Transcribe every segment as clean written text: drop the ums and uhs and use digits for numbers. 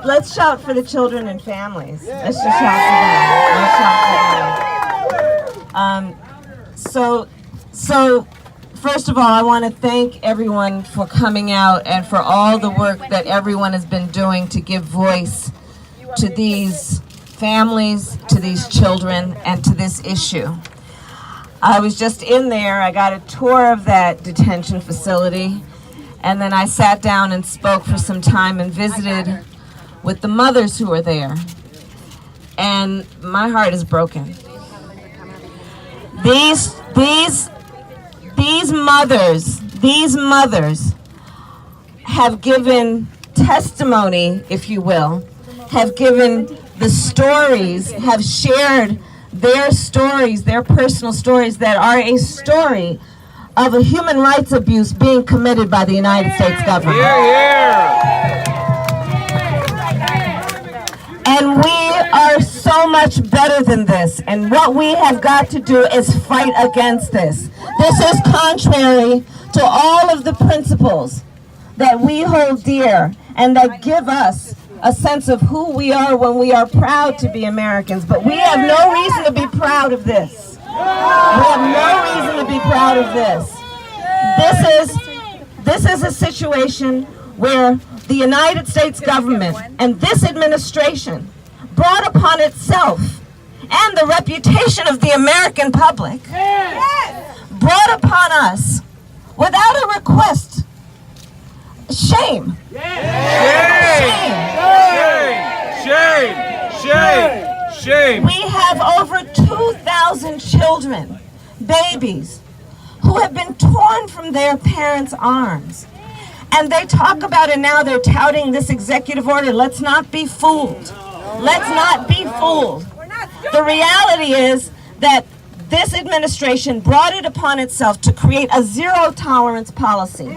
let's shout for the children and families. Let's just shout for them. So first of all, I want to thank everyone for coming out and for all the work that everyone has been doing to give voice to these families, to these children, and to this issue. I was just in there. I got a tour of that detention facility, and then I sat down and spoke for some time and visited with the mothers who are there. And my heart is broken. These mothers have given testimony, if you will, have given the stories, have shared their stories, their personal stories that are a story of a human rights abuse being committed by the United States government. And we are so much better than this. And what we have got to do is fight against this. This is contrary to all of the principles that we hold dear and that give us a sense of who we are when we are proud to be Americans. But we have no reason to be proud of this. We have no reason to be proud of this. This is a situation where the United States government and this administration brought upon itself and the reputation of the American public, brought upon us without a request, shame. Shame. We have over 2,000 children, babies, who have been torn from their parents' arms. And they talk about it now, they're touting this executive order. Let's not be fooled. Let's not be fooled. The reality is that this administration brought it upon itself to create a zero-tolerance policy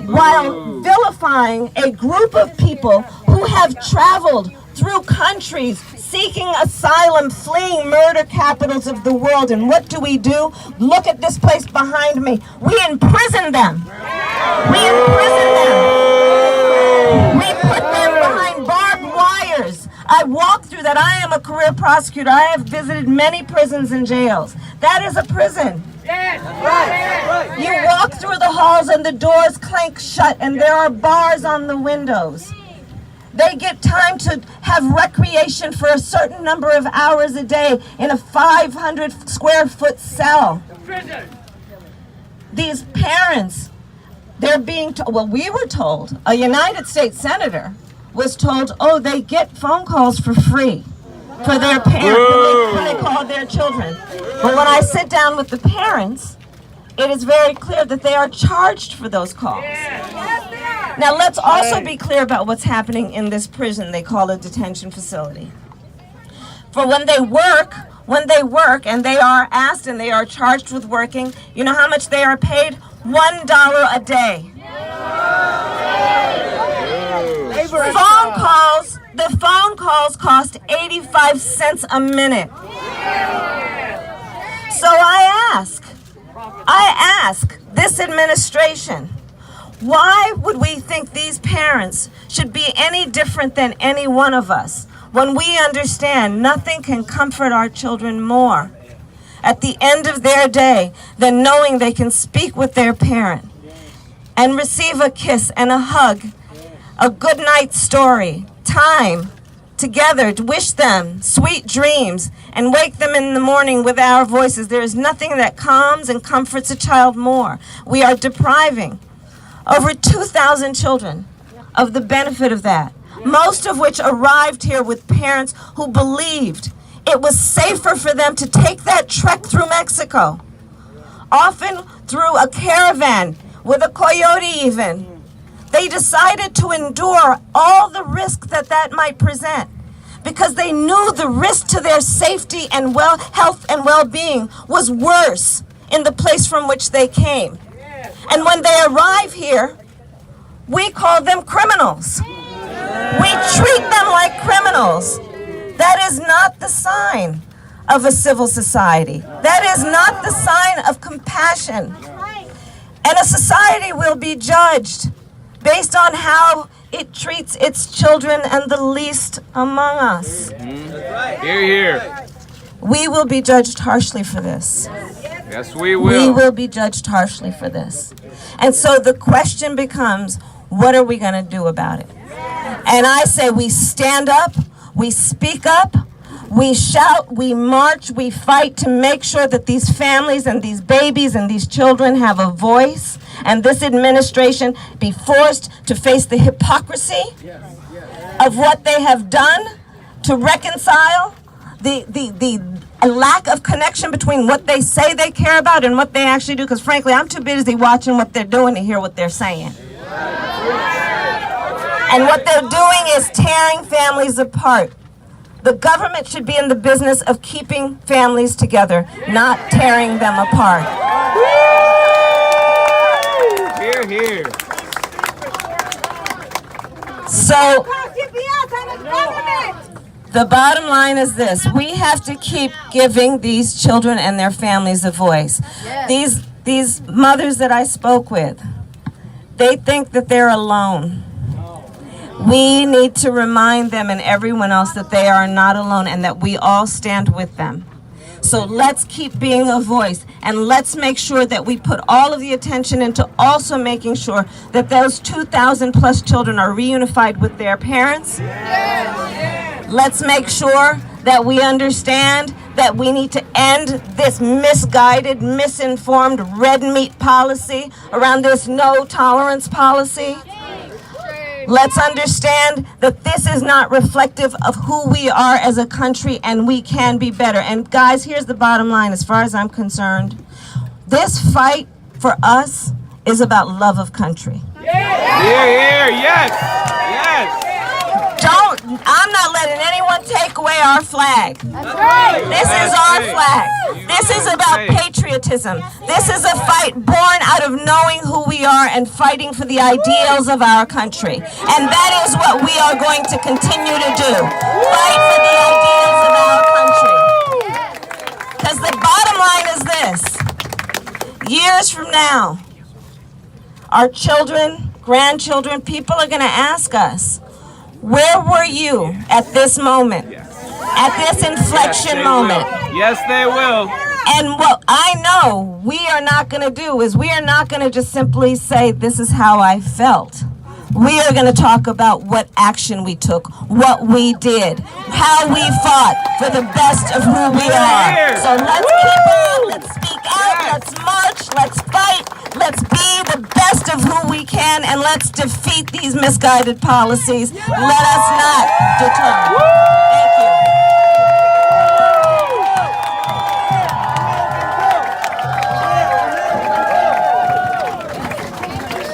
while vilifying a group of people who have traveled through countries seeking asylum, fleeing murder capitals of the world. And what do? Look at this place behind me. We imprison them. We imprison them. We put them behind barbed wires. I walk through that. I am a career prosecutor. I have visited many prisons and jails. That is a prison. You walk through the halls and the doors clank shut and there are bars on the windows. They get time to have recreation for a certain number of hours a day in a 500 square foot cell. These parents, they're being told, well, we were told, a United States senator was told, oh, they get phone calls for free for their parents when they call their children. But when I sit down with the parents, it is very clear that they are charged for those calls. Now let's also be clear about what's happening in this prison they call a detention facility. For when they work and they are asked and they are charged with working, you know how much they are paid? $1 a day. The phone calls cost 85 cents a minute. So I ask this administration, why would we think these parents should be any different than any one of us when we understand nothing can comfort our children more at the end of their day than knowing they can speak with their parent and receive a kiss and a hug, a good night story, time together to wish them sweet dreams and wake them in the morning with our voices. There is nothing that calms and comforts a child more. We are depriving over 2,000 children of the benefit of that, most of which arrived here with parents who believed it was safer for them to take that trek through Mexico, often through a caravan with a coyote even. They decided to endure all the risk that might present because they knew the risk to their safety and health and well-being was worse in the place from which they came. And when they arrive here, we call them criminals. We treat them like criminals. That is not the sign of a civil society. That is not the sign of compassion. And a society will be judged based on how it treats its children and the least among us. Hear, hear. We will be judged harshly for this. Yes, we will. We will be judged harshly for this. And so the question becomes, what are we going to do about it? And I say we stand up, we speak up, we shout, we march, we fight to make sure that these families and these babies and these children have a voice, and this administration be forced to face the hypocrisy of what they have done to reconcile the lack of connection between what they say they care about and what they actually do, because frankly, I'm too busy watching what they're doing to hear what they're saying. And what they're doing is tearing families apart. The government should be in the business of keeping families together, not tearing them apart. Hear, hear. So, the bottom line is this. We have to keep giving these children and their families a voice. These mothers that I spoke with, they think that they're alone. We need to remind them and everyone else that they are not alone and that we all stand with them. So let's keep being a voice, and let's make sure that we put all of the attention into also making sure that those 2,000 plus children are reunified with their parents. Let's make sure that we understand that we need to end this misguided, misinformed red meat policy around this no tolerance policy. Let's understand that this is not reflective of who we are as a country, and we can be better. And guys, here's the bottom line as far as I'm concerned. This fight for us is about love of country. Hear, yes, yes. I'm not letting anyone take away our flag. This is our flag. This is about patriotism. This is a fight born out of knowing who we are and fighting for the ideals of our country. And that is what we are going to continue to do. Fight for the ideals of our country. Because the bottom line is this. Years from now, our children, grandchildren, people are going to ask us, where were you at this moment? At this inflection moment? Yes, they will. And what I know we are not going to do is we are not going to just simply say, this is how I felt. We are going to talk about what action we took, what we did, how we fought for the best of who we are. So let's keep on, let's speak out, let's march, let's fight, let's be the best of who we can, and let's defeat these misguided policies. Let us not deter. Thank you.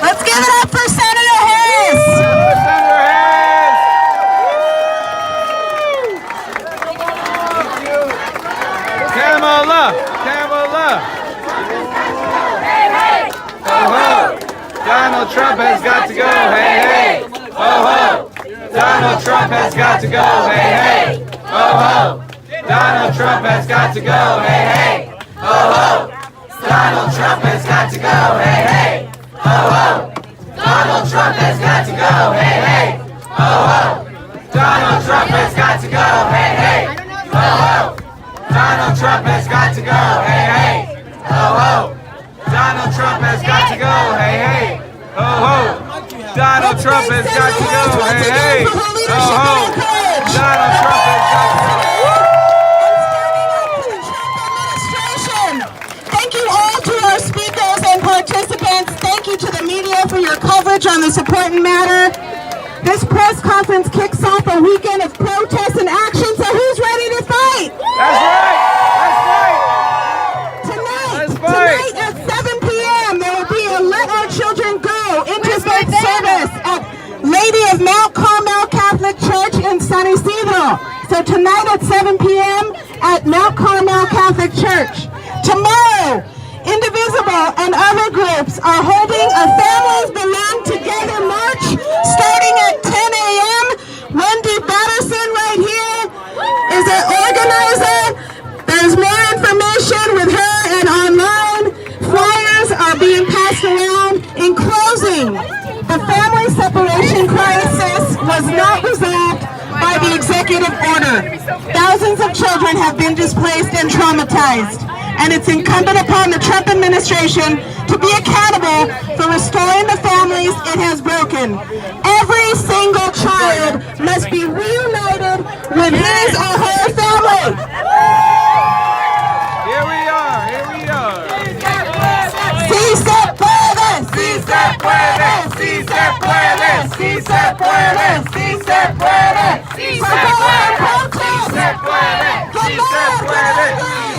Let's give it up for Senator Harris. Senator Harris. Kamala. Ho ho. Donald Trump has got to go. Hey hey. Ho ho. Donald Trump has got to go. Hey hey. Ho ho. Donald Trump has got to go. Hey hey. Ho ho. Donald Trump has got to go. Hey hey. Ho ho. Donald Trump has got to go. Hey hey. Ho ho. Donald Trump has got to go. Hey hey. Ho ho. Donald Trump has got to go. Hey hey. Ho ho. Donald Trump has got to go. Hey hey. Ho ho. Donald Trump has got to go. Hey hey. Ho ho. Donald Trump has got to go. Thank you all to our speakers and participants. Thank you to the media for your coverage on this important matter. This press conference kicks off a weekend of protests and action, so who's ready to fight? That's right. Tonight at 7 p.m. there will be a Let Our Children Go interstate service at Lady of Mount Carmel Catholic Church in San Isidro. So tonight at 7 p.m. at Mount Carmel Catholic Church. Tomorrow, Indivisible and other groups are holding a Families Belong Together march starting at 10 a.m. Wendy Patterson right here is an organizer. There's more information with her and online. Flyers are being passed around. In closing, the Families was not resolved by the executive order. Thousands of children have been displaced and traumatized, and it's incumbent upon the Trump administration to be accountable for restoring the families it has broken. Every single child must be reunited with his or her family. Here we are, here we are. Sí se puede, Sí se puede, sí se puede, sí se puede, sí se puede, sí se puede, sí se puede, sí se puede.